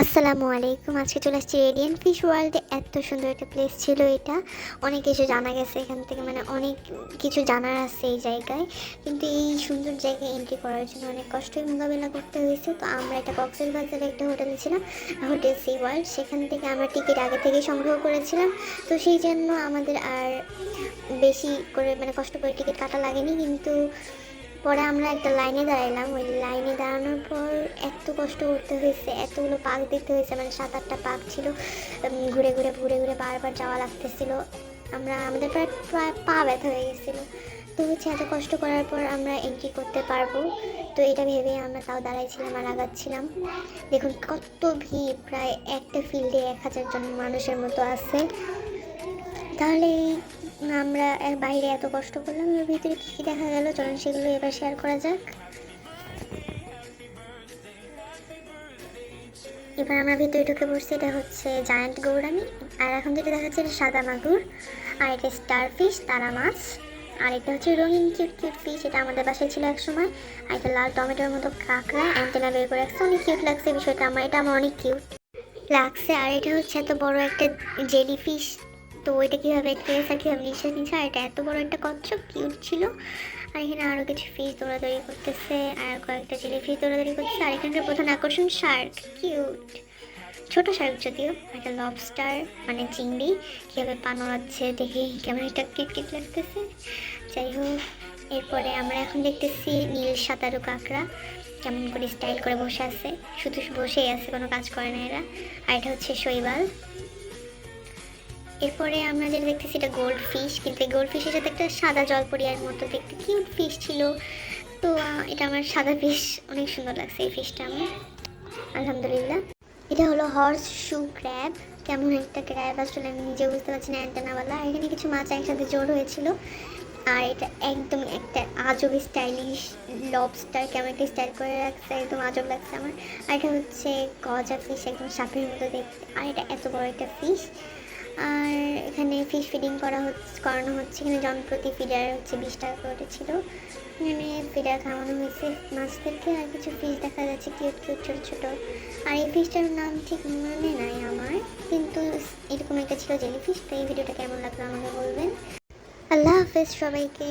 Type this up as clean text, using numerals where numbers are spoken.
আসসালামু আলাইকুম। আজকে চলে আসছি রেডিয়েন্ট ফিশ ওয়ার্ল্ডে। এত সুন্দর একটা প্লেস ছিল এটা। অনেক কিছু জানা গেছে এখান থেকে, মানে অনেক কিছু জানার আছে এই জায়গায়। কিন্তু এই সুন্দর জায়গায় এন্ট্রি করার জন্য অনেক কষ্টের মোকাবিলা করতে হয়েছে। তো আমরা একটা কক্সবাজারে একটা হোটেলে ছিলাম, হোটেল সি ওয়ার্ল্ড। সেখান থেকে আমরা টিকিট আগে থেকেই সংগ্রহ করেছিলাম। তো সেই জন্য আমাদের আর বেশি করে মানে কষ্ট করে টিকিট কাটা লাগেনি। কিন্তু পরে আমরা একটা লাইনে দাঁড়াইলাম। ওই লাইনে দাঁড়ানোর পর এত কষ্ট করতে হয়েছে, এতগুলো পাক দিতে হয়েছে, মানে 7-8টা পাক ছিল। ঘুরে ঘুরে ঘুরে ঘুরে বারবার যাওয়া লাগতেছিল। আমাদের প্রায় পা ব্যথা হয়ে গেছিলো। তো এত কষ্ট করার পর আমরা এন্ট্রি করতে পারবো, তো এটা ভেবে আমরা তাও দাঁড়াইছিলাম আর আগাচ্ছিলাম। দেখুন কত ভিড়, প্রায় একটা ফিল্ডে 1000 জন মানুষের মতো আছে। তাহলে আমরা বাইরে এত কষ্ট করলাম, এর ভিতরে কী কী দেখা গেল চলুন সেগুলো এবার শেয়ার করা যাক। এবার আমরা ভিতরে ঢুকে পড়ছি। এটা হচ্ছে জায়ান্ট গৌরামি। আর এখন যেটা দেখাচ্ছে এটা সাদা মাগুর, আর এটা স্টার ফিশ, তারা মাছ। আর এটা হচ্ছে রঙিন কিউট কিউট ফিশ, এটা আমাদের বাসায় ছিল এক সময়। আর এটা লাল টমেটোর মতো কাঁকড়া, অ্যান্টেনা বের করে রাখছে। অনেক কিউট লাগছে বিষয়টা, আমার অনেক কিউট লাগছে। আর এটা হচ্ছে এত বড় একটা জেলি ফিশ। তো ওইটা কীভাবে খেয়েছে, কীভাবে নিঃশ্বাস নিচ্ছে। আর এটা এত বড় একটা কচ্ছপ, কিউট ছিল। আর এখানে আরও কিছু ফিশ দৌড়াদৌড়ি করতেছে, আর কয়েকটা জেলি ফিশ দৌড়াদৌড়ি করতেছে। আর এখানকার প্রধান আকর্ষণ শার্ক, কিউট ছোট শার্ক যদিও। একটা লবস্টার মানে চিংড়ি, কীভাবে পা নড়াচ্ছে দেখে কেমন একটা কিট কিট লাগতেছে। যাই হোক, এরপরে আমরা এখন দেখতেছি নীল সাঁতারু কাঁকড়া, কেমন করে স্টাইল করে বসে আছে, শুধু বসেই আছে, কোনো কাজ করে না এরা। আর এটা হচ্ছে শৈবাল। এরপরে আমরা যেটা দেখতেছি এটা গোল্ড ফিশ, কিন্তু এই গোল্ড ফিশের সাথে একটা সাদা জলপরিয়ার মতো দেখতে কিউট ফিশ ছিল। তো এটা আমার সাদা ফিশ অনেক সুন্দর লাগছে এই ফিশটা আমার, আলহামদুলিল্লাহ। এটা হলো হর্স শু ক্র্যাব। কেমন একটা ক্র্যাব আসলে আমি নিজে বুঝতে পারছি না, অ্যান্টেনাওয়ালা। এখানে কিছু মাছ একসাথে জোর হয়েছিল। আর এটা একদম একটা আজব স্টাইলিশ লবস্টার, কেমন একটা স্টাইল করে রাখছে, একদম আজব লাগছে আমার। আর এটা হচ্ছে গজা ফিশ, একদম সাপের মতো দেখতে। আর এটা এত বড় একটা ফিশ। আর এখানে ফিশ ফিডিং করানো হচ্ছে। এখানে জনপ্রতি ফিডার হচ্ছে 20 টাকা করে ছিল। এখানে ফিডার খাওয়ানো হয়েছে মাছদেরকে। আর কিছু ফিশ দেখা যাচ্ছে কিউট কিউট ছোটো ছোটো। আর এই ফিশটার নাম ঠিক মনে নাই আমার, কিন্তু এরকম একটা ছিল জেলি ফিশ। তো এই ভিডিওটা কেমন লাগলো আমাকে বলবেন। আল্লাহ হাফেজ সবাইকে।